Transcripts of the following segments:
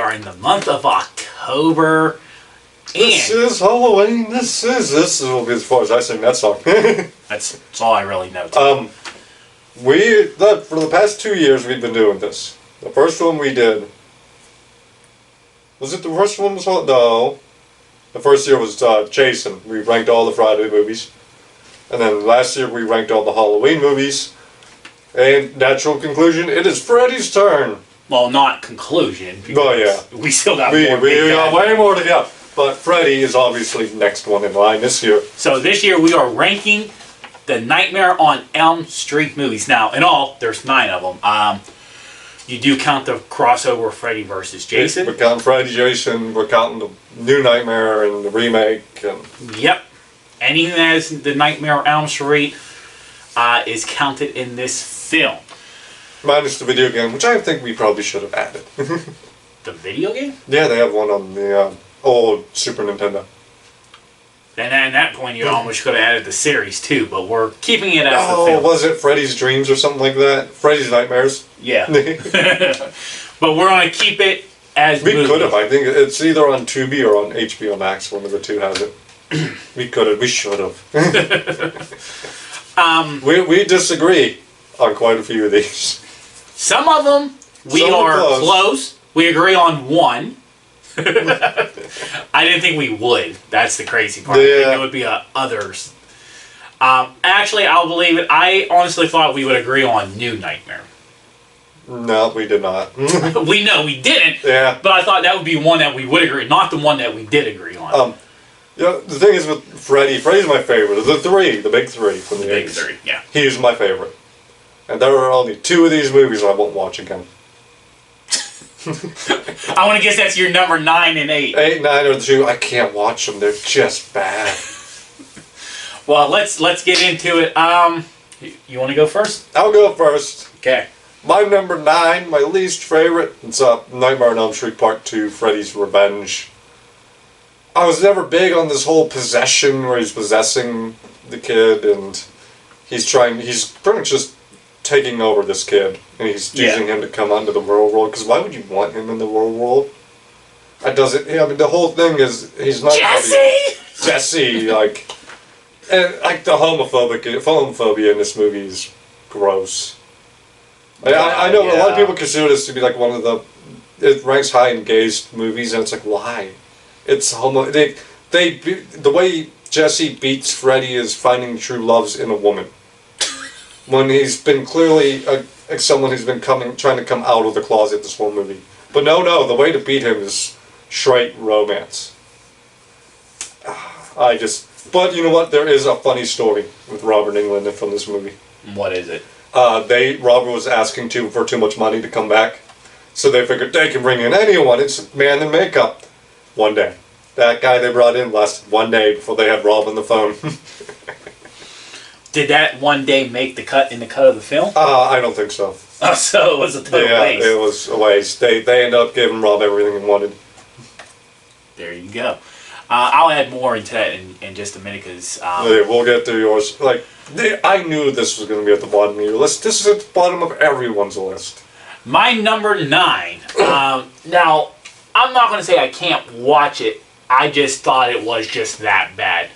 are in the month of October. This is Halloween. This will be as far as I sing that song. That's all I really know. Too. For the past 2 years we've been doing this. The first one we did. Was it the first one? No. The first year was Jason. We ranked all the Friday movies. And then last year we ranked all the Halloween movies. And natural conclusion, it is Freddy's turn. Well, not conclusion. Oh yeah. We still got more. We got way more to go. But Freddy is obviously next one in line this year. So this year we are ranking the Nightmare on Elm Street movies. Now, in all, there's 9 of them. You do count the crossover Freddy versus Jason. We're counting Freddy, Jason. We're counting the new Nightmare and the remake. Yep. Anything that is the Nightmare on Elm Street is counted in this film. Minus the video game, which I think we probably should have added. The video game? Yeah, they have one on the old Super Nintendo. And at that point, you almost could have added the series too, but we're keeping it as the film. Was it Freddy's Dreams or something like that? Freddy's Nightmares? Yeah. But we're going to keep it as We could have. I think it's either on Tubi or on HBO Max. One of the two has it. We could have. We should have. We disagree on quite a few of these. Some of them we are close. We agree on one. I didn't think we would. That's the crazy part. Yeah. I think it would be others. Actually, I'll believe it. I honestly thought we would agree on New Nightmare. No, we did not. We know we didn't. Yeah. But I thought that would be one that we would agree, not the one that we did agree on. Yeah. The thing is with Freddy's my favorite. The big three from the 80s. Big three, yeah. He's my favorite. And there are only 2 of these movies I won't watch again. I want to guess that's your number 9 and 8. 8, 9 are the 2. I can't watch them. They're just bad. Well, let's get into it. You want to go first? I'll go first. Okay. My number 9, my least favorite, it's Nightmare on Elm Street Part 2, Freddy's Revenge. I was never big on this whole possession where he's possessing the kid and he's pretty much just taking over this kid and he's using him to come onto the real world, because why would you want him in the real world? That doesn't, I mean, the whole thing is he's not Jesse, and the homophobia in this movie is gross. I know a lot of people consider this to be like one of it ranks high in gays movies, and it's like, why? It's homo. The way Jesse beats Freddy is finding true loves in a woman. When he's been clearly someone who's been trying to come out of the closet this whole movie. But no, the way to beat him is straight romance. But you know what? There is a funny story with Robert Englund from this movie. What is it? Robert was asking for too much money to come back, so they figured they can bring in anyone. It's a man in makeup. One day. That guy they brought in lasted 1 day before they had Rob on the phone. Did that one day make the cut of the film? I don't think so. Oh, so it was a total waste. It was a waste. They ended up giving Rob everything he wanted. There you go. I'll add more into that in just a minute, because... we'll get to yours. I knew this was going to be at the bottom of your list. This is at the bottom of everyone's list. My number 9. Now, I'm not going to say I can't watch it. I just thought it was just that bad.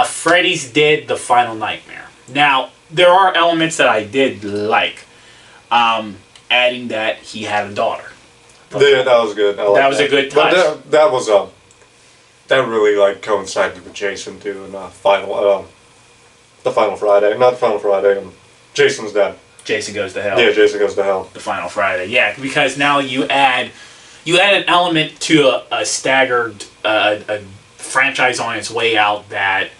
Freddy's Dead: The Final Nightmare. Now, there are elements that I did like. Adding that he had a daughter. Yeah, that was good. That was a good touch. But that was that really coincided with Jason too, and the Final Friday. Not the Final Friday. Jason's dead. Jason Goes to Hell. Yeah, Jason Goes to Hell. The Final Friday. Yeah, because now you add an element to a staggered a franchise on its way out, that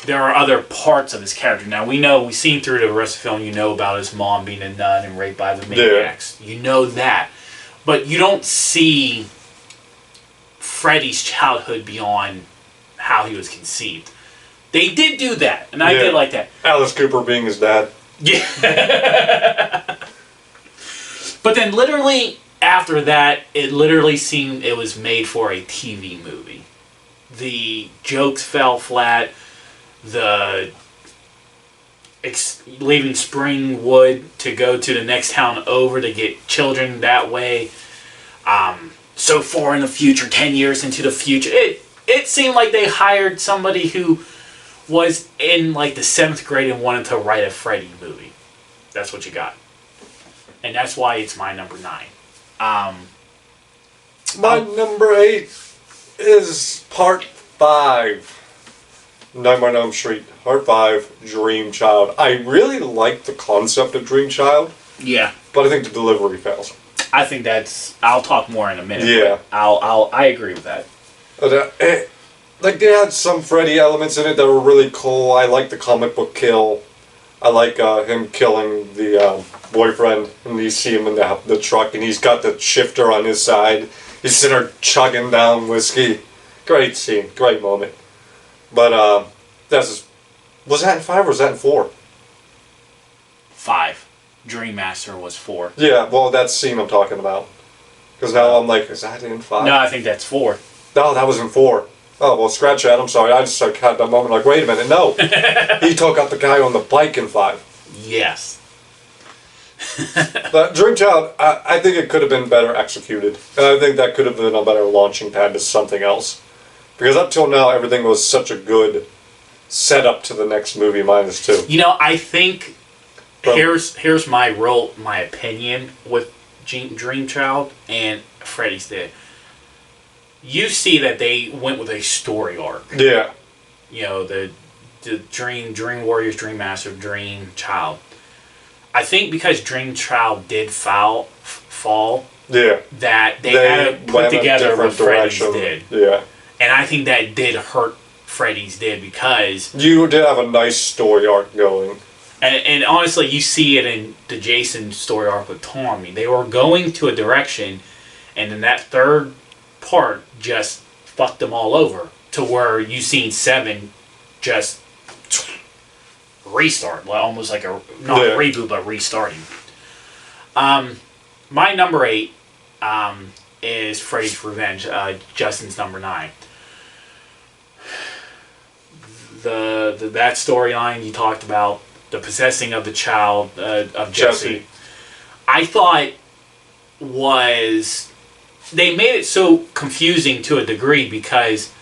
there are other parts of his character. Now, we've seen through the rest of the film, you know about his mom being a nun and raped by the maniacs. Yeah. You know that. But you don't see Freddy's childhood beyond how he was conceived. They did do that, and I did like that. Alice Cooper being his dad. Yeah. But then literally after that, it literally seemed it was made for a TV movie. The jokes fell flat. Leaving Springwood to go to the next town over to get children that way. so far in the future, 10 years into the future. It seemed like they hired somebody who was in like the 7th grade and wanted to write a Freddy movie. That's what you got. And that's why it's my number 9. My number 8 is part 5. Nightmare on Elm Street, part 5, Dream Child. I really like the concept of Dream Child. Yeah. But I think the delivery fails. I think I'll talk more in a minute. Yeah. I agree with that. Like, they had some Freddy elements in it that were really cool. I like the comic book kill. I like him killing the boyfriend, and you see him in the truck, and he's got the shifter on his side. He's sitting there chugging down whiskey. Great scene, great moment. But was that in 5 or was that in 4? 5. Dream Master was 4. Yeah, well, that's the scene I'm talking about. Because now I'm like, is that in 5? No, I think that's 4. No, that was in 4. Oh, well, scratch that. I'm sorry. I just had that moment like, wait a minute, no. He took out the guy on the bike in 5. Yes. But Dream Child, I think it could have been better executed. And I think that could have been a better launching pad to something else. Because up till now, everything was such a good setup to the next movie, minus 2. You know, I think here's my opinion with Dream Child and Freddy's Dead. You see that they went with a story arc. Yeah. You know, the Dream Warriors, Dream Master, Dream Child. I think because Dream Child did fall, Yeah. that they had to put together what Freddy's did. Yeah. And I think that did hurt Freddy's Dead because... You did have a nice story arc going. And honestly, you see it in the Jason story arc with Tommy. They were going to a direction, and then that third part just fucked them all over. To where you seen 7 just restart. Well, almost like a reboot, but restarting. My number 8 is Freddy's Revenge. Justin's number 9. That storyline you talked about, the possessing of the child of Jesse, I thought they made it so confusing to a degree because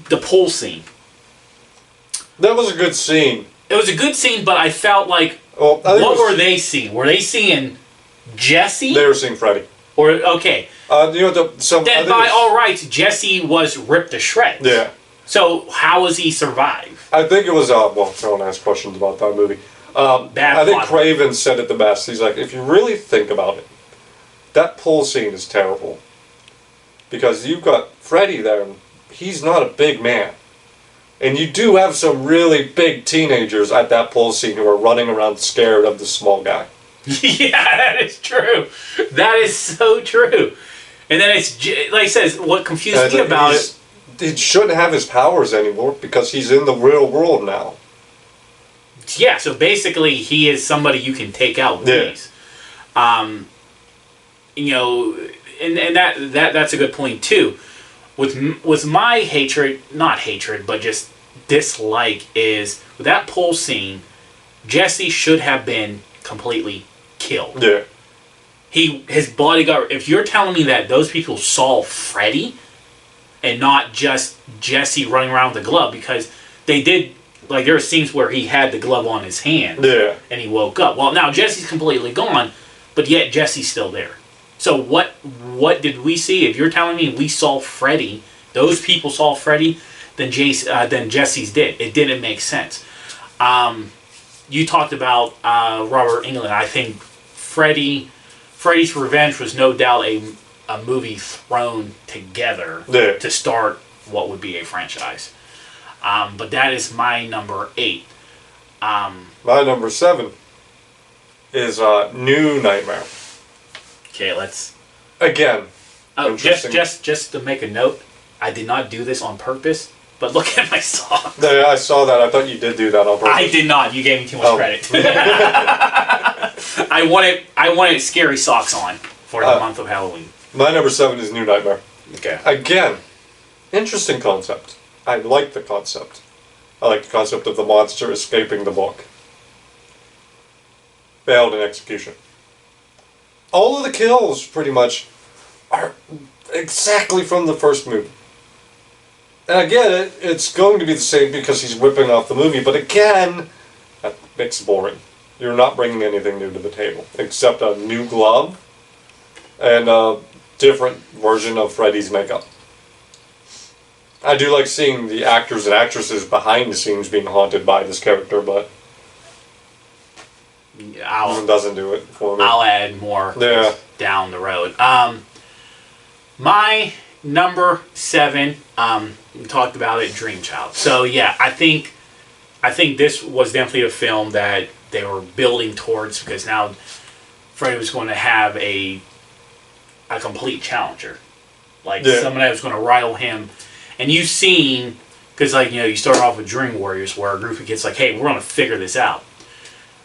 the pool scene. That was a good scene. It was a good scene, but I felt like, what were they seeing? Were they seeing Jesse? They were seeing Freddy. Or, okay. Then by all rights, Jesse was ripped to shreds. Yeah. So, how was he survive? I think it was, don't ask questions about that movie. I think Craven said it the best. He's like, if you really think about it, that pool scene is terrible. Because you've got Freddy there, and he's not a big man. And you do have some really big teenagers at that pool scene who are running around scared of the small guy. Yeah, that is true. That is so true. And then it's, like I says, what confused me about it... He shouldn't have his powers anymore because he's in the real world now. Yeah, so basically he is somebody you can take out with these. You know, and that's a good point too. With my hatred, not hatred, but just dislike is with that pool scene, Jesse should have been completely killed. Yeah. His bodyguard. If you're telling me that those people saw Freddy and not just Jesse running around with the glove, because they did, like, there are scenes where he had the glove on his hand. Yeah. And he woke up. Well, now Jesse's completely gone, but yet Jesse's still there. So what did we see? If you're telling me we saw Freddy, those people saw Freddy, then Jesse's did. It didn't make sense. You talked about Robert Englund. I think Freddy's Revenge was no doubt a movie thrown together to start what would be a franchise. But that is my number 8. My number 7 is New Nightmare. Okay, let's... Again. Oh, just to make a note, I did not do this on purpose, but look at my socks. Yeah, I saw that. I thought you did do that on purpose. I did not. You gave me too much credit. I wanted scary socks on for the month of Halloween. My number 7 is New Nightmare. Okay. Again, interesting concept. I like the concept. I like the concept of the monster escaping the book. Failed in execution. All of the kills, pretty much, are exactly from the first movie. And I get it, it's going to be the same because he's whipping off the movie, but again, that makes it boring. You're not bringing anything new to the table, except a new glove and a different version of Freddy's makeup. I do like seeing the actors and actresses behind the scenes being haunted by this character, but it doesn't do it for me. I'll add more down the road. My number 7, we talked about it, Dream Child. So yeah, I think this was definitely a film that they were building towards, because now Freddy was going to have a complete challenger, like someone that was going to rival him. And you've seen, because you start off with Dream Warriors, where a group of kids like, hey, we're going to figure this out.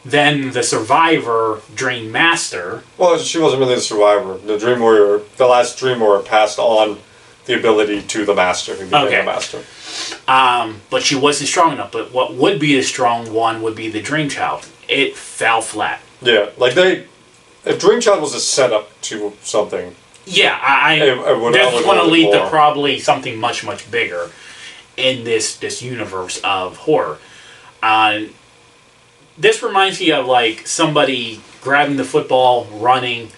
Then the survivor, Dream Master. Well, she wasn't really the survivor. The last Dream Warrior passed on the ability to the Master, who became the Master. But she wasn't strong enough. But what would be the strong one would be the Dream Child. It fell flat. Yeah, if Dream Child was a setup to something. Yeah, I just want to lead to probably something much, much bigger in this universe of horror. This reminds me of somebody grabbing the football, running,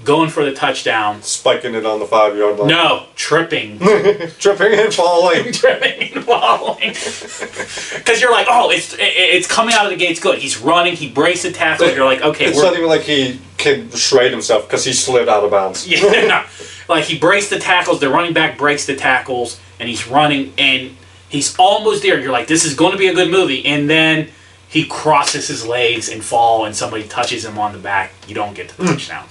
going for the touchdown. Spiking it on the 5-yard line. No, tripping. Tripping and falling. Tripping and falling. Because you're like, oh, it's coming out of the gates good. He's running, he breaks the tackle, you're like, okay. It's not even like he can straight himself because he slid out of bounds. Yeah, no. He breaks the tackles, the running back breaks the tackles, and he's running, and he's almost there. You're like, this is going to be a good movie. And then he crosses his legs and fall, and somebody touches him on the back. You don't get the touchdown.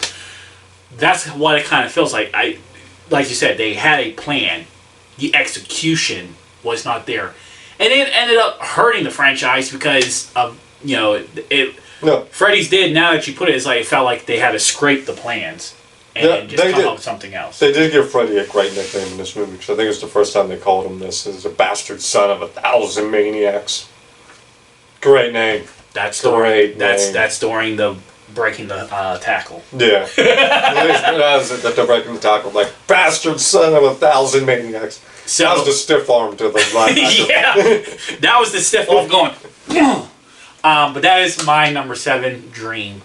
That's what it kind of feels like. Like you said, they had a plan. The execution was not there. And it ended up hurting the franchise because of, Freddy's did, now that you put it, it's it felt like they had to scrape the plans and just come up with something else. They did give Freddy a great nickname in this movie, because I think it was the first time they called him this, as a bastard son of 1,000 maniacs. Great name. That's during the breaking the tackle. Yeah. They're breaking the tackle, bastard son of 1,000 maniacs. So, that was the stiff arm to the linebacker. Yeah, that was the stiff arm going. But that is my number 7, Dream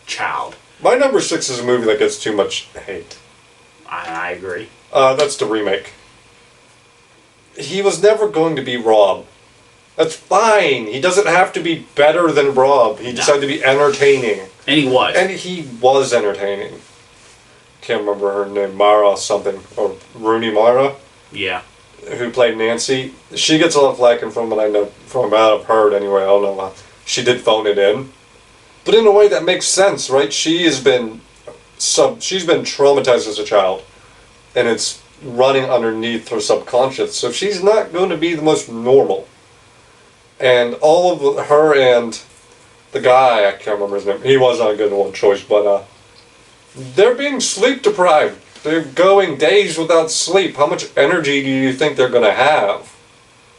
Child. My number 6 is a movie that gets too much hate. I agree. That's the remake. He was never going to be Rob. That's fine. He doesn't have to be better than Rob. He just had to be entertaining. And he was. And he was entertaining. Can't remember her name. Mara something. Or Rooney Mara? Yeah. Who played Nancy. She gets a lot of flack from what I know, from what I've heard anyway. I don't know. She did phone it in. But in a way that makes sense, right? She's been traumatized as a child. And it's running underneath her subconscious. So she's not going to be the most normal. And all of her and the guy, I can't remember his name, he was not a good one choice, but they're being sleep deprived. They're going days without sleep. How much energy do you think they're going to have?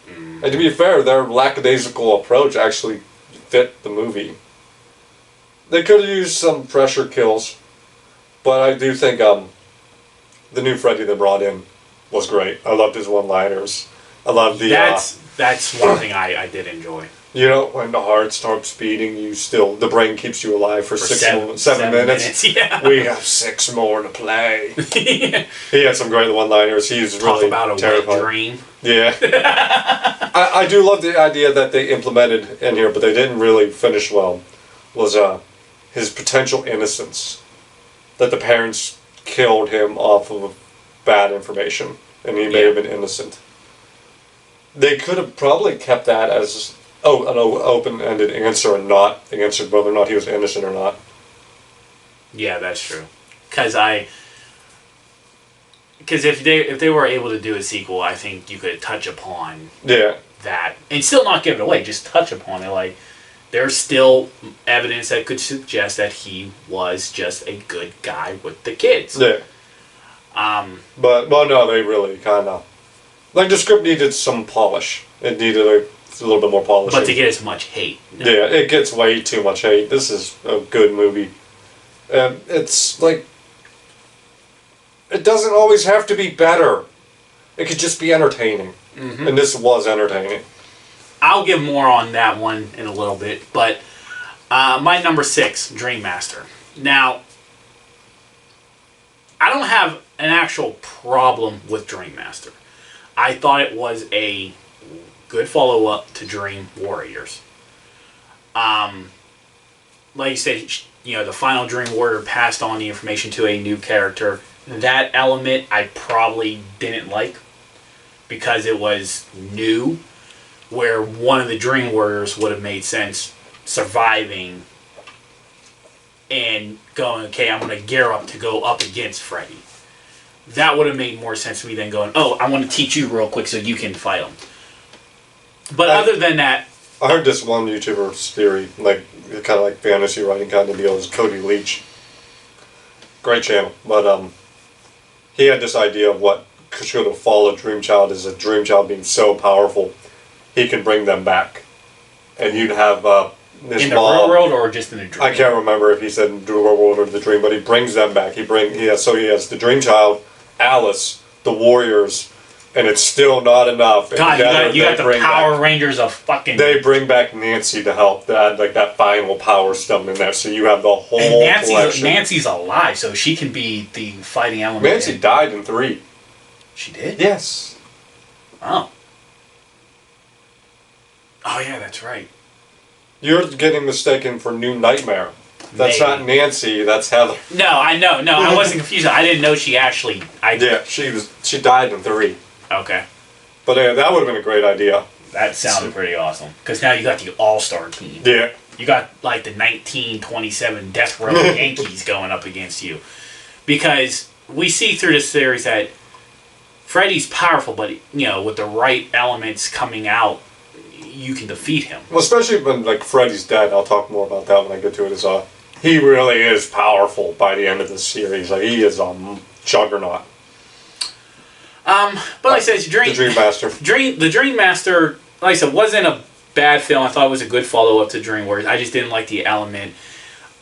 And to be fair, their lackadaisical approach actually fit the movie. They could have used some pressure kills, but I do think the new Freddy they brought in was great. I loved his one-liners. I loved the... That's one thing I did enjoy. When the heart starts beating, the brain keeps you alive for 7 minutes. Yeah. We have 6 more to play. He had some great one-liners. He's really about a terrifying. wet dream. Yeah. I do love the idea that they implemented in here, but they didn't really finish well, was his potential innocence. That the parents killed him off of bad information, and he may have been innocent. They could have probably kept that as an open-ended answer and not answered whether or not he was innocent or not. Yeah, that's true. Because if they were able to do a sequel, I think you could touch upon that and still not give it away. Just touch upon it. There's still evidence that could suggest that he was just a good guy with the kids. Yeah. No, they really kind of... the script needed some polish. It needed a little bit more polish. But to get as much hate. No. Yeah, it gets way too much hate. This is a good movie. It's it doesn't always have to be better. It could just be entertaining. Mm-hmm. And this was entertaining. I'll give more on that one in a little bit, but my number 6, Dream Master. Now, I don't have an actual problem with Dream Master. I thought it was a good follow-up to Dream Warriors. Like you said, the final Dream Warrior passed on the information to a new character. That element I probably didn't like because it was new, where one of the Dream Warriors would have made sense surviving and going, okay, I'm going to gear up to go up against Freddy. That would have made more sense to me than going, oh, I want to teach you real quick so you can fight him. But other than that... I heard this one YouTuber's theory, like kind of like fantasy writing kind of deal, is Cody Leach. Great channel. But he had this idea of what should have followed Dream Child is a Dream Child being so powerful, he can bring them back. And you'd have this in the mom, real world or just in the dream? I can't remember if he said in the real world or the dream, but he brings them back. So he has the Dream Child, Alice, the Warriors, and it's still not enough. God, you got the Power Rangers of fucking... They bring back Nancy to help add like that final power stone in there, so you have the whole collection. Nancy's alive, so she can be the fighting element. Nancy died in 3. She did? Yes. Oh. Oh yeah, that's right. You're getting mistaken for New Nightmare. That's not Nancy, that's Heather. No, I know. No, I wasn't confused. I didn't know she actually... Yeah, she died in 3. Okay. But that would have been a great idea. That sounded pretty awesome. Because now you got the all-star team. Yeah. You got like the 1927 Death Row Yankees going up against you. Because we see through this series that Freddy's powerful, but with the right elements coming out, you can defeat him. Well, especially when like Freddy's dead. I'll talk more about that when I get to it. He really is powerful by the end of the series. Like he is a juggernaut. But like I said, the Dream Master. The Dream Master, like I said, wasn't a bad film. I thought it was a good follow-up to Dream Warriors. I just didn't like the element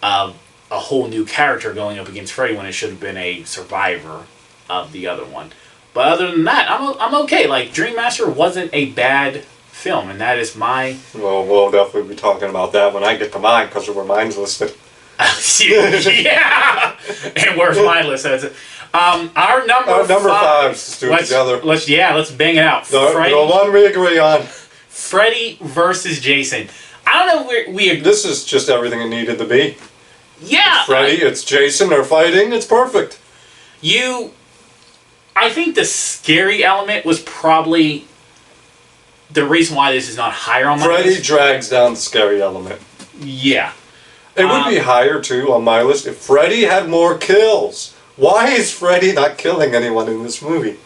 of a whole new character going up against Freddy when it should have been a survivor of the other one. But other than that, I'm okay. Like, Dream Master wasn't a bad film, and that is my... Well, we'll definitely be talking about that when I get to mine, because of where mine's listed. Yeah! And where's mine listed? Our number 5. 5, let's do it together. Let's bang it out. The one we agree on. Freddy versus Jason. I don't know where we... This is just everything it needed to be. Yeah! It's Freddy, it's Jason, they're fighting, it's perfect. I think the scary element was probably the reason why this is not higher on my list. Freddy drags down the scary element. Yeah. It would be higher, too, on my list if Freddy had more kills. Why is Freddy not killing anyone in this movie?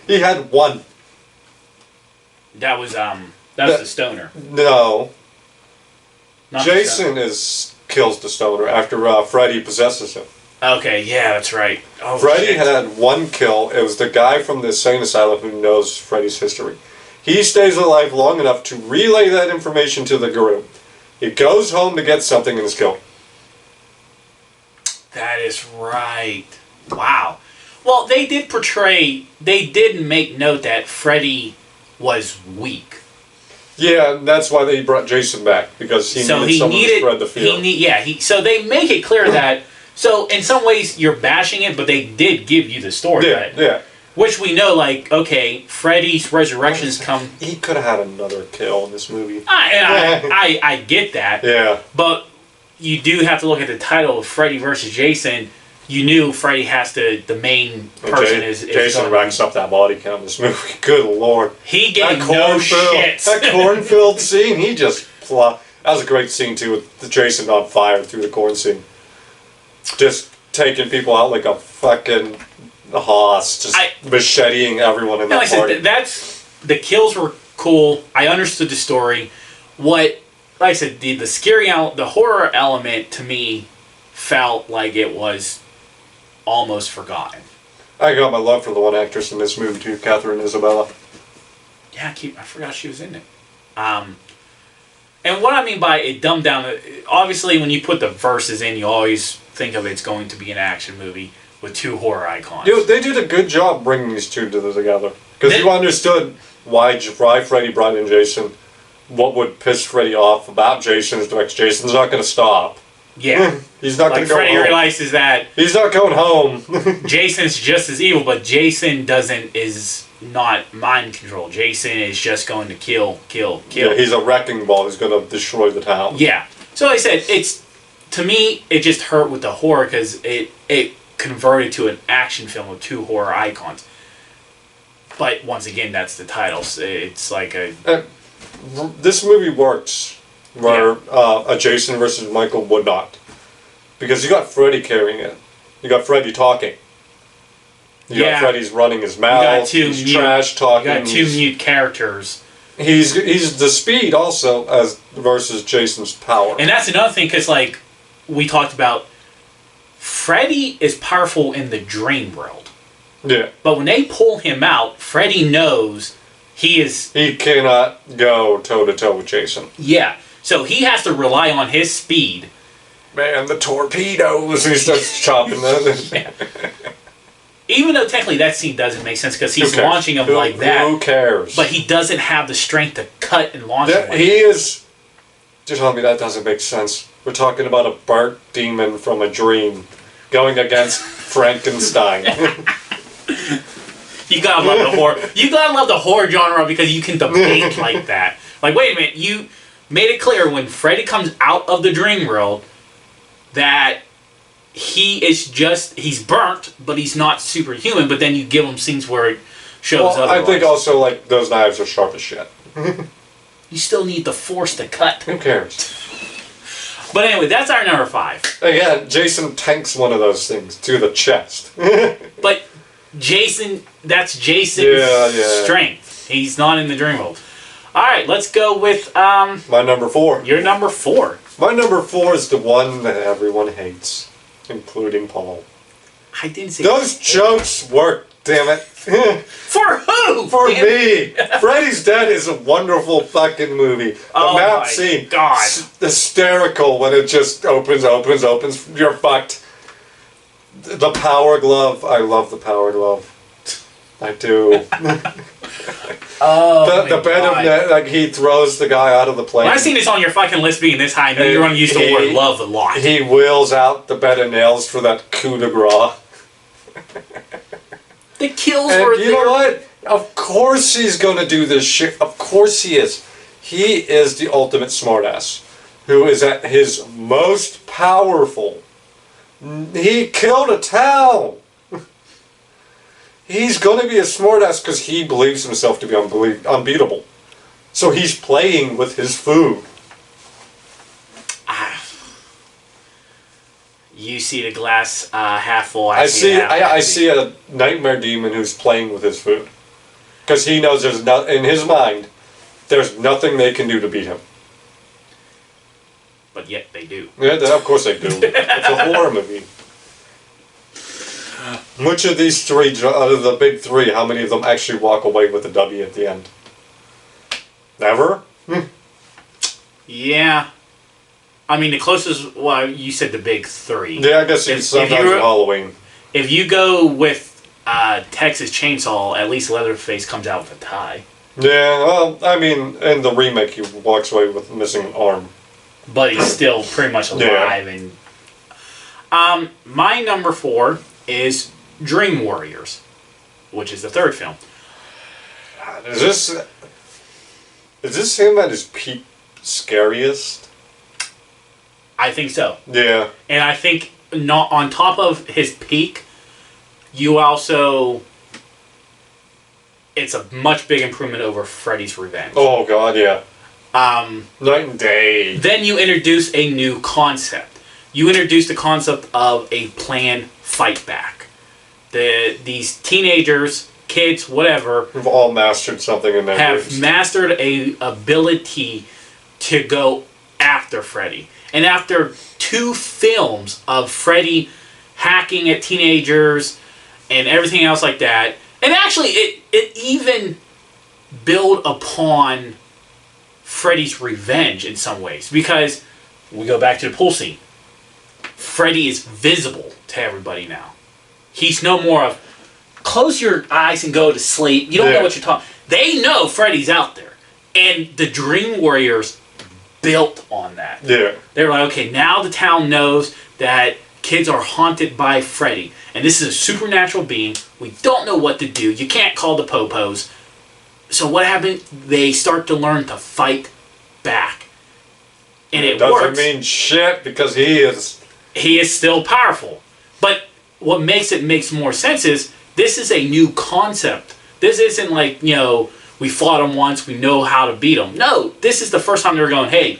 He had 1. That was the stoner. No. Not Jason kills the stoner after Freddy possesses him. Okay, yeah, that's right. Oh, Freddy had 1 kill. It was the guy from the insane asylum who knows Freddy's history. He stays alive long enough to relay that information to the guru. He goes home to get something and is killed. That is right. Wow. Well, they did make note that Freddy was weak. Yeah, that's why they brought Jason back, because he needed someone to spread the fear. So they make it clear that... So, in some ways, you're bashing it, but they did give you the story, right? Yeah. Which we know, like, okay, Freddy's resurrections come... He could have had another kill in this movie. I get that. Yeah. But you do have to look at the title of Freddy versus Jason. You knew Freddy has to... The main person is Jason racks up that body count in this movie. Good lord. He gave no shit. That cornfield scene, he just... That was a great scene, too, with the Jason on fire through the corn scene. Just taking people out like a fucking hoss, just macheting everyone in that party. The kills were cool. I understood the story. Like I said, the scary the horror element to me felt like it was almost forgotten. I got my love for the one actress in this movie too, Catherine Isabella. Yeah, I forgot she was in it. And what I mean by it dumbed down, obviously when you put the verses in, you always think of it's going to be an action movie. with two horror icons. You know, they did a good job bringing these two together. Because you understood why Freddy brought in Jason, what would piss Freddy off about Jason's direction. Jason's not going to stop. Yeah. He's not going to go Freddy home. realizes that He's not going home. Jason's just as evil, but Jason is not mind control. Jason is just going to kill. Yeah, he's a wrecking ball who's going to destroy the town. Yeah. So like I said, to me, it just hurt with the horror because it converted to an action film with two horror icons. But once again, that's the title. It's like a... This movie works where a Jason versus Michael would not. Because you got Freddy carrying it. You got Freddy talking. You got Freddy's running his mouth. He's trash talking. You got two mute characters. He's the speed also as versus Jason's power. And that's another thing because like we talked about, Freddy is powerful in the dream world. Yeah. But when they pull him out, Freddy knows he cannot go toe to toe with Jason. Yeah. So he has to rely on his speed. Man, the torpedoes! He starts chopping them. Even though technically that scene doesn't make sense because he's launching them like that. Who cares? But he doesn't have the strength to cut and launch them. He is... You're telling me that doesn't make sense. We're talking about a burnt demon from a dream going against Frankenstein. You gotta love the horror. You gotta love the horror genre because you can debate like that. Like, wait a minute, you made it clear when Freddy comes out of the dream world that he's burnt, but he's not superhuman. But then you give him scenes where it shows otherwise. I think also like those knives are sharp as shit. You still need the force to cut. Who cares? But anyway, that's our number 5. Again, Jason tanks one of those things to the chest. But that's Jason's strength. He's not in the dream world. All right, let's go with my number 4. Your number 4. My number 4 is the one that everyone hates, including Paul. I didn't say those jokes work. Damn it. For who? For me. Freddy's Dead is a wonderful fucking movie. The map scene, God, hysterical when it just opens. You're fucked. The power glove. I love the power glove. I do. The bed of net, like he throws the guy out of the plane. When I seen this on your fucking list being this high, I know you're going to use the word love a lot. He wheels out the bed of nails for that coup de grace. The kills were there. You know what? Of course he's going to do this shit. Of course he is. He is the ultimate smartass, who is at his most powerful. He killed a town. He's going to be a smartass because he believes himself to be unbeatable. So he's playing with his food. You see the glass half full. I see a nightmare demon who's playing with his food, because he knows in his mind, there's nothing they can do to beat him. But yet they do. Yeah, of course they do. It's a horror movie. Which of these three, out of the big 3, how many of them actually walk away with a W at the end? Never? Yeah. I mean, the closest, well, you said the big 3. Yeah, I guess sometimes in Halloween. If you go with Texas Chainsaw, at least Leatherface comes out with a tie. Yeah, well, I mean, in the remake, he walks away with missing an arm. But he's still pretty much alive. Yeah. And my number 4 is Dream Warriors, which is the 3rd film. Is this him at his peak scariest? I think so. Yeah. And I think not on top of his peak, you also... It's a much big improvement over Freddy's Revenge. Oh, God, yeah. Night and day. Then you introduce a new concept. You introduce the concept of a planned fight back. These teenagers, kids, whatever... We've all mastered something in their have mastered a ability to go after Freddy. And after 2 films of Freddy hacking at teenagers and everything else like that, and actually it even built upon Freddy's Revenge in some ways, because we go back to the pool scene. Freddy is visible to everybody now. He's no more of, close your eyes and go to sleep. You don't know what you're talking. They know Freddy's out there. And the Dream Warriors built on that. Yeah. They're like, okay, now the town knows that kids are haunted by Freddy. And this is a supernatural being. We don't know what to do. You can't call the popos. So what happened? They start to learn to fight back. And it doesn't works. mean shit because he is still powerful. But what makes more sense is this is a new concept. This isn't like, we fought them once, we know how to beat them. No, this is the first time they're going, hey,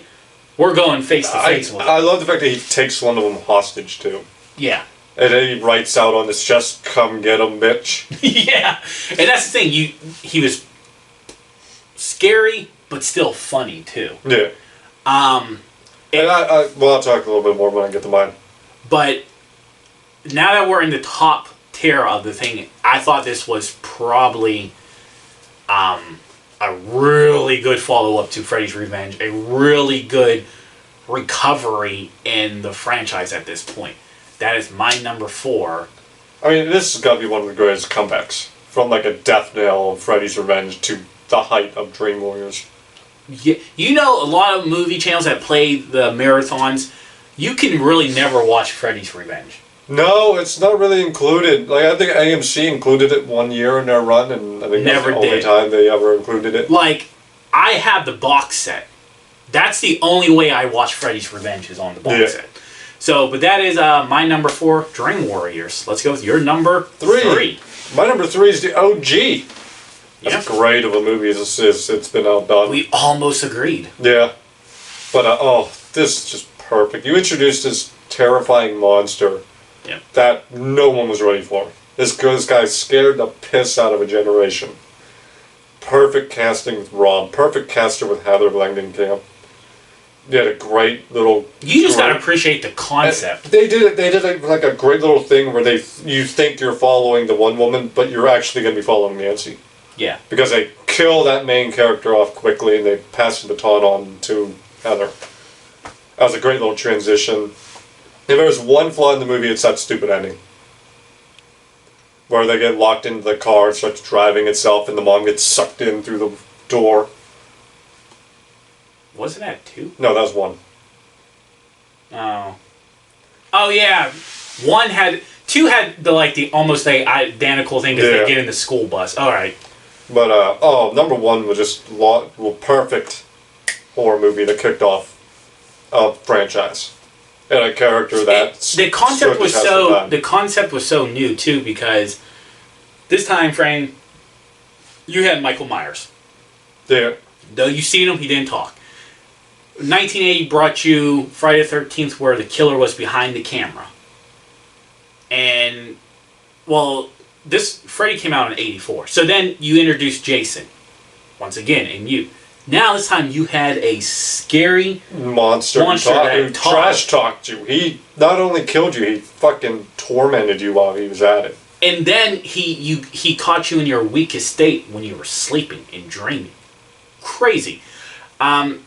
we're going face to face with them. I love the fact that he takes one of them hostage too. Yeah. And then he writes out on his chest, "Come get him, bitch." Yeah. And that's the thing, he was scary but still funny too. Yeah. And I'll talk a little bit more when I get to mine. But now that we're in the top tier of the thing, I thought this was probably a really good follow-up to Freddy's Revenge, a really good recovery in the franchise at this point. That is my number 4. I mean, this has got to be one of the greatest comebacks. From like a death knell of Freddy's Revenge to the height of Dream Warriors. Yeah, a lot of movie channels that play the marathons, you can really never watch Freddy's Revenge. No, it's not really included. Like, I think AMC included it one year in their run, and I think that's the only time they ever included it. Like, I have the box set. That's the only way I watch Freddy's Revenge is on the box set. So, but that is my number 4, Dream Warriors. Let's go with your number 3. My number 3 is the OG. That's great of a movie as it's been outdone. We almost agreed. Yeah. But, this is just perfect. You introduced this terrifying monster that no one was ready for. This guy scared the piss out of a generation. Perfect casting with Rob. Perfect caster with Heather Langenkamp. You had a great little... You just gotta appreciate the concept. They did like a great little thing where you think you're following the one woman, but you're actually going to be following Nancy. Yeah. Because they kill that main character off quickly and they pass the baton on to Heather. That was a great little transition. If there was one flaw in the movie, it's that stupid ending. Where they get locked into the car, it starts driving itself, and the mom gets sucked in through the door. Wasn't that 2? No, that was 1. Oh. Oh yeah. 2 had the almost identical thing because they get in the school bus. Alright. But, number 1 was just perfect horror movie that kicked off a franchise. And a character that the concept was so new too, because this time frame you had Michael Myers. Yeah. Though you seen him, he didn't talk. 1980 brought you Friday the 13th, where the killer was behind the camera. And this Freddy came out in 84. So then you introduced Jason once again, and you. Now this time you had a scary monster who trash talked you. He not only killed you, he fucking tormented you while he was at it. And then he caught you in your weakest state when you were sleeping and dreaming. Crazy. I'll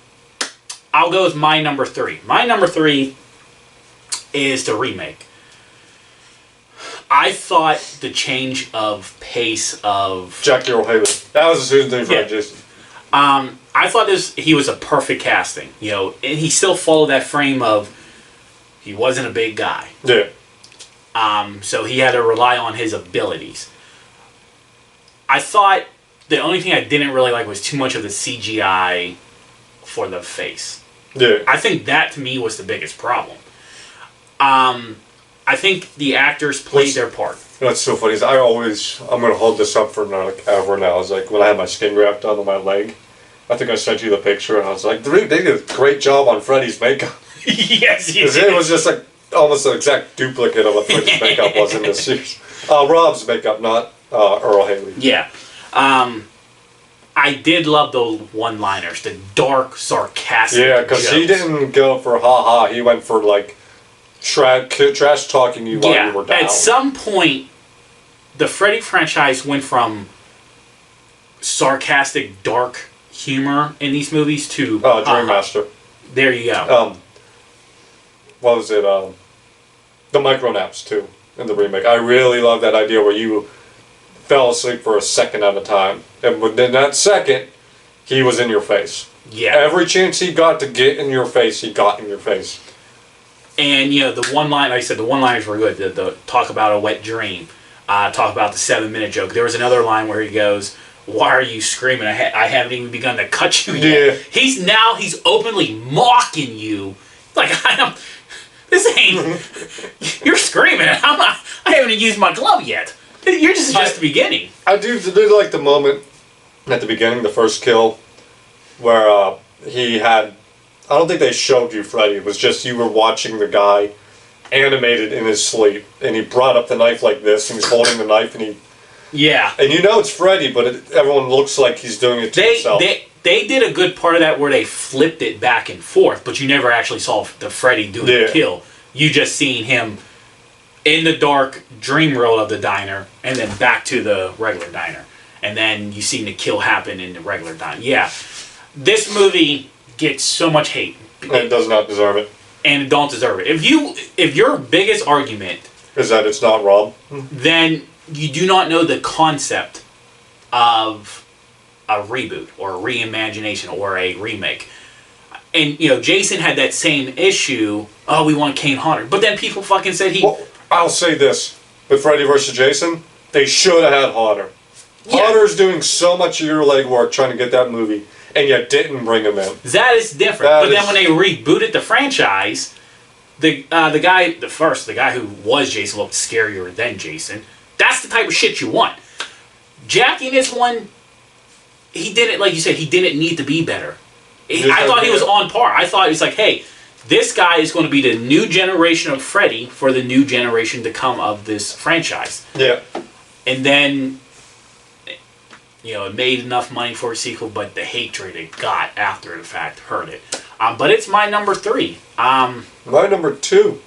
go with my number 3. My number 3 is the remake. I thought the change of pace of Jackie Earl Haley. That was a Susan thing for Jason. I thought he was a perfect casting, and he still followed that frame of he wasn't a big guy. Yeah. So he had to rely on his abilities. I thought the only thing I didn't really like was too much of the CGI for the face. Yeah. I think that to me was the biggest problem. I think the actors played their part. That's so funny. I'm going to hold this up for ever now. It's like when I had my skin wrapped on my leg. I think I sent you the picture, and I was like, they did a great job on Freddy's makeup. Yes, you did. It was just like almost an exact duplicate of what Freddy's makeup was in this series. Rob's makeup, not Earl Haley. Yeah. I did love the one-liners, the dark, sarcastic Yeah, because he didn't go for ha-ha. He went for, like, trash talking you while you were down. At some point, the Freddy franchise went from sarcastic, dark humor in these movies to Dream Master. There you go. What was it? The Micronaps too. in the remake. I really love that idea where you fell asleep for a second at a time, and within that second, he was in your face. Yeah. Every chance he got to get in your face, he got in your face. And, you know, the one line, like I said, the one-liners were good. The talk about a wet dream. Talk about the 7-minute joke. There was another line where he goes, "Why are you screaming? I haven't even begun to cut you yet." Yeah. He's openly mocking you. Like, this ain't, you're screaming. I haven't even used my glove yet. You're just the beginning. I do like the moment at the beginning, the first kill, where he had, I don't think they showed you Freddy. It was just you were watching the guy animated in his sleep, and he brought up the knife like this, and he's holding the knife, and you know it's Freddy, but everyone looks like he's doing it to himself. They did a good part of that where they flipped it back and forth, but you never actually saw the Freddy doing the kill. You just seen him in the dark dream world of the diner, and then back to the regular diner, and then you seen the kill happen in the regular diner. Yeah, this movie gets so much hate. And it does not deserve it. And it don't deserve it. If your biggest argument is that it's not Rob, then you do not know the concept of a reboot or a reimagination or a remake. And, you know, Jason had that same issue. Oh, we want Kane Hodder. But then people fucking said he... Well, I'll say this. With Freddy vs. Jason, they should have had Hodder. Yeah. Hodder's doing so much of your legwork trying to get that movie, and you didn't bring him in. That is different. But then when they rebooted the franchise, the guy who was Jason looked scarier than Jason. That's the type of shit you want. Jackie in this one, he didn't, like you said, he didn't need to be better. I thought he was on par. I thought it was like, hey, this guy is going to be the new generation of Freddy for the new generation to come of this franchise. Yeah. And then, you know, it made enough money for a sequel, but the hatred it got after the fact hurt it. But it's my number 3. My number 2,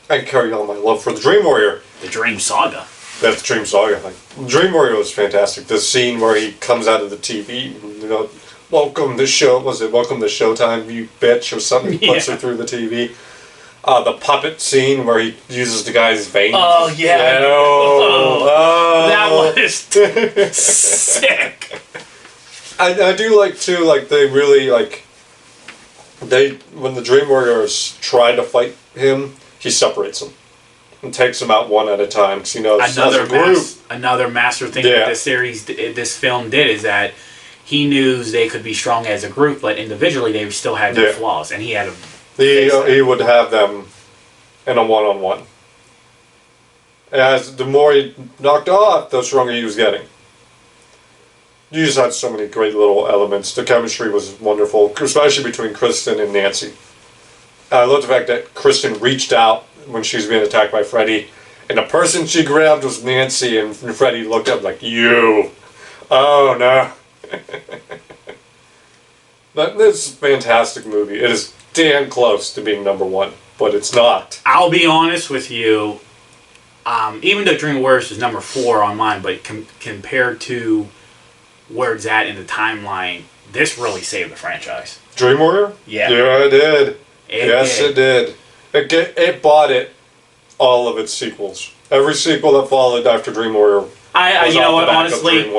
I carry on my love for the Dream Warrior. The Dream Saga. That's the Dream Saga. Like, Dream Warrior was fantastic. The scene where he comes out of the TV, you know, welcome to Showtime, you bitch, or something. He puts her through the TV. The puppet scene where he uses the guy's veins. Oh, yeah. That was sick. I do like, too, like, they really, like, when the Dream Warriors try to fight him, he separates them and takes them out one at a time. Because, you know, another master thing that this film did is that he knew they could be strong as a group, but individually they still had their flaws, and he had he would have them in a one-on-one. As the more he knocked off, the stronger he was getting. You just had so many great little elements. The chemistry was wonderful, especially between Kristen and Nancy. I love the fact that Kristen reached out when she was being attacked by Freddy, and the person she grabbed was Nancy, and Freddy looked up like, you. Oh, no. This is a fantastic movie. It is damn close to being number 1, but it's not. I'll be honest with you. Even though Dream Warriors is number 4 on mine, but compared to where it's at in the timeline, this really saved the franchise. Dream Warrior? Yeah. Yeah, it did. It did. It bought it all of its sequels. Every sequel that followed after Dream Warrior. You know what? Honestly,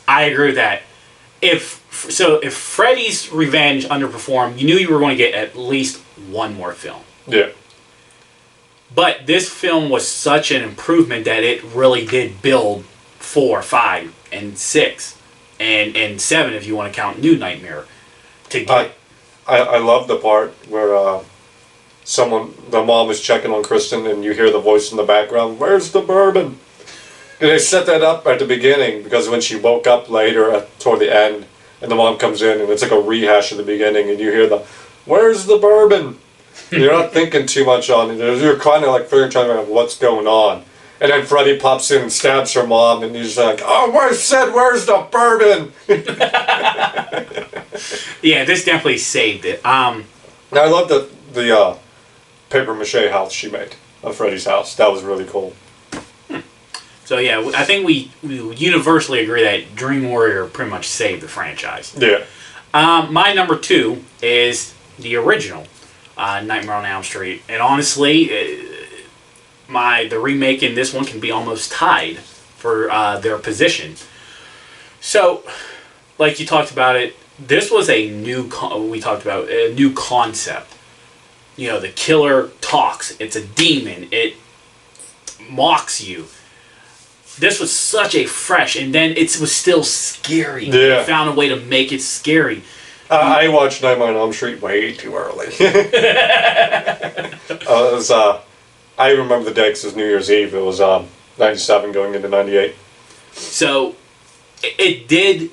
I agree with that. If Freddy's Revenge underperformed, you knew you were going to get at least one more film. Yeah. But this film was such an improvement that it really did build 4, 5, and 6, and 7 if you want to count New Nightmare. I love the part where the mom is checking on Kristen, and you hear the voice in the background, "Where's the bourbon?" And they set that up at the beginning, because when she woke up later toward the end, and the mom comes in, and it's like a rehash of the beginning, and you hear "Where's the bourbon?" And you're not thinking too much on it. You're kind of like trying to figure out what's going on. And then Freddy pops in and stabs her mom, and he's like, "Oh, where's the bourbon?" Yeah, this definitely saved it. I love the paper mache house she made of Freddy's house. That was really cool. So yeah, I think we universally agree that Dream Warrior pretty much saved the franchise. Yeah. My number 2 is the original Nightmare on Elm Street, and honestly, the remake and this one can be almost tied for their position. So, like you talked about it, this was a new concept. You know, the killer talks. It's a demon. It mocks you. This was such a fresh, and then it was still scary. Yeah. They found a way to make it scary. I watched Nightmare on Elm Street way too early. I remember the day because it was New Year's Eve. It was 97 going into 98. So, it did,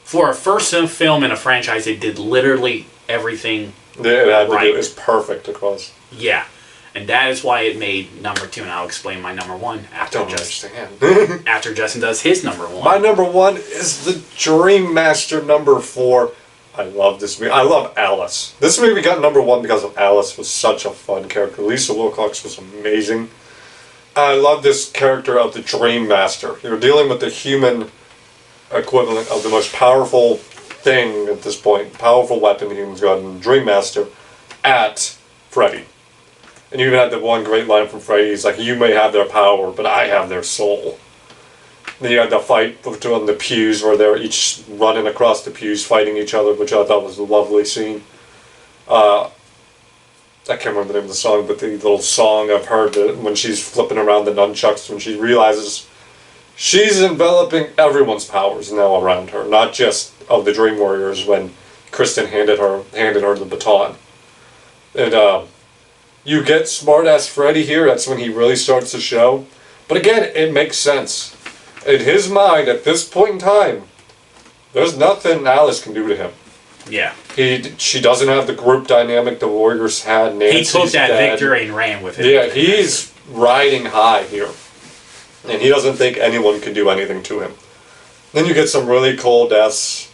for a first film in a franchise, it did literally everything It had to right. do. It was perfect, of course. Yeah. And that is why it made number 2, and I'll explain my number 1 after Don't Justin. understand. After Justin does his number 1. My number 1 is the Dream Master number 4. I love this movie. I love Alice. This movie got number 1 because of Alice. Was such a fun character. Lisa Wilcox was amazing. I love this character of the Dream Master. You're dealing with the human equivalent of the most powerful thing at this point, powerful weapon humans got in Dream Master at Freddy. And you even had the one great line from Freddy, he's like, you may have their power, but I have their soul. Then you had the fight between the pews where they're each running across the pews fighting each other, which I thought was a lovely scene. I can't remember the name of the song, but the little song I've heard that when she's flipping around the nunchucks, when she realizes she's enveloping everyone's powers now around her, not just of the Dream Warriors when Kristen handed her the baton. And you get smartass Freddy here, that's when he really starts to show. But again, it makes sense. In his mind, at this point in time, there's nothing Alice can do to him. Yeah. She doesn't have the group dynamic the Warriors had. Nancy's He took that dead. victory and ran with it. Yeah, he's riding high here. And he doesn't think anyone can do anything to him. Then you get some really cool deaths.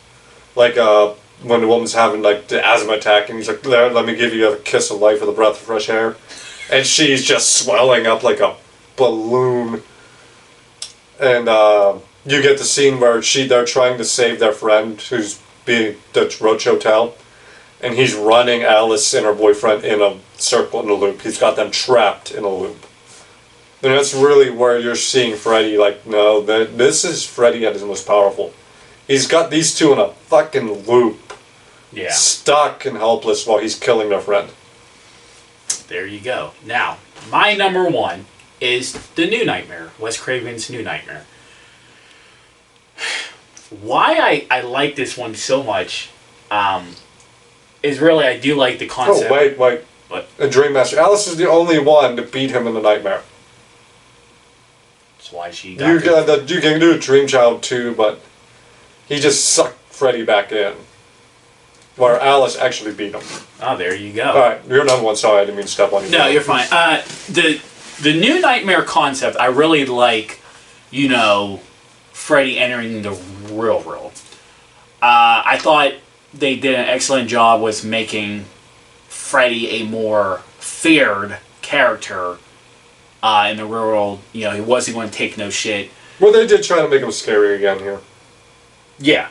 Like when the woman's having like the asthma attack and he's like, there, let me give you a kiss of life with a breath of fresh air. And she's just swelling up like a balloon. And you get the scene where they're trying to save their friend who's being the Roach Hotel. And he's running Alice and her boyfriend in a circle, in a loop. He's got them trapped in a loop. And that's really where you're seeing Freddy, like, no, this is Freddy at his most powerful. He's got these two in a fucking loop. Yeah. Stuck and helpless while he's killing their friend. There you go. Now, my number 1 is The New Nightmare. Wes Craven's New Nightmare. Why I like this one so much is really I do like the concept. Oh, wait. What? In Dream Master, Alice is the only one to beat him in the Nightmare. That's why she You got can do Dream Child too, but he just sucked Freddy back in. Where Alice actually beat him. Oh, there you go. Alright, you're number 1, sorry, I didn't mean to step on you. No, you're fine. The New Nightmare concept, I really like, you know, Freddy entering the real world. I thought they did an excellent job with making Freddy a more feared character in the real world. You know, he wasn't going to take no shit. Well, they did try to make him scary again here. Yeah.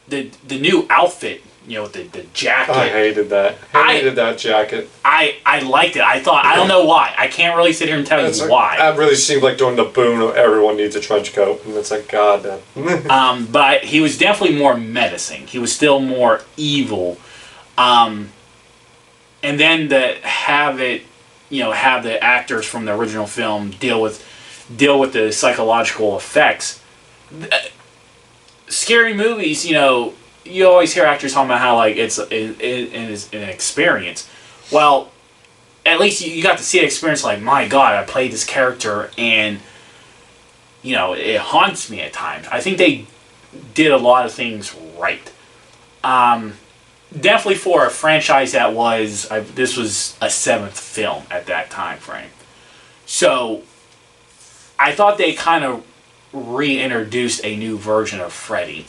The new outfit, you know, the jacket. I hated that. I hated that jacket. I liked it. I don't know why. I can't really sit here and tell you why. That really seemed like doing the boon of everyone needs a trench coat. And it's like, God, that. But he was definitely more menacing. He was still more evil. And then have the actors from the original film deal with the psychological effects. Scary movies, you know, you always hear actors talking about how like it's an experience. Well, at least you got to see an experience like, my God, I played this character and, you know, it haunts me at times. I think they did a lot of things right. Definitely for a franchise that this was a 7th film at that time frame. So, I thought they kind of reintroduced a new version of Freddy,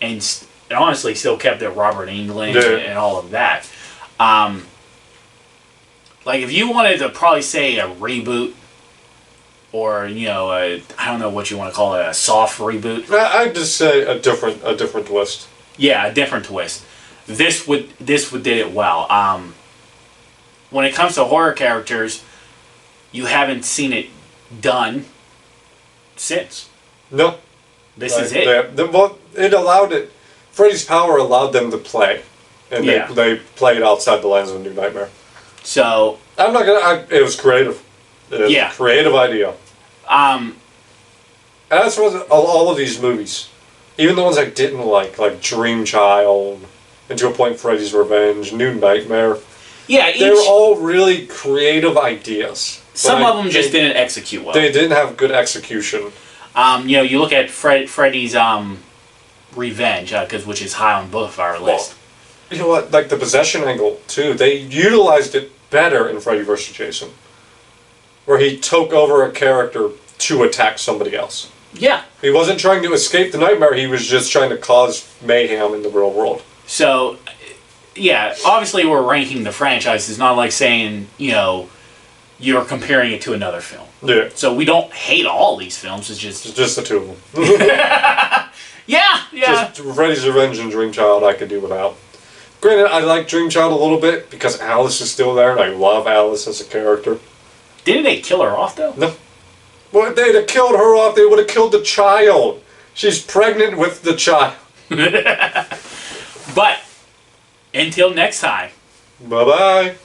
and honestly still kept it Robert Englund and all of that. Like if you wanted to probably say a reboot, or you know, I don't know what you want to call it, a soft reboot. I'd just say a different twist. Yeah, a different twist. This would did it well. When it comes to horror characters, you haven't seen it done since. No. This is it. Well, it allowed it. Freddy's Power allowed them to play. And they played outside the lines of a New Nightmare. So... I'm not gonna... it was creative. It was a creative idea. And that's what all of these movies. Even the ones I didn't like Dream Child, and to a point Freddy's Revenge, New Nightmare. Yeah, they were all really creative ideas. Some of them just didn't execute well. They didn't have good execution. You look at Freddy's Revenge, which is high on both of our list. You know what? Like the possession angle too. They utilized it better in Freddy vs. Jason, where he took over a character to attack somebody else. Yeah. He wasn't trying to escape the nightmare. He was just trying to cause mayhem in the real world. So, yeah, obviously we're ranking the franchise. It's not like saying, you're comparing it to another film. Yeah. So we don't hate all these films. It's just the two of them. Yeah. Just Freddy's Revenge and Dream Child I could do without. Granted, I like Dream Child a little bit because Alice is still there, and I love Alice as a character. Didn't they kill her off, though? No. Well, if they'd have killed her off, they would have killed the child. She's pregnant with the child. But, until next time. Bye-bye.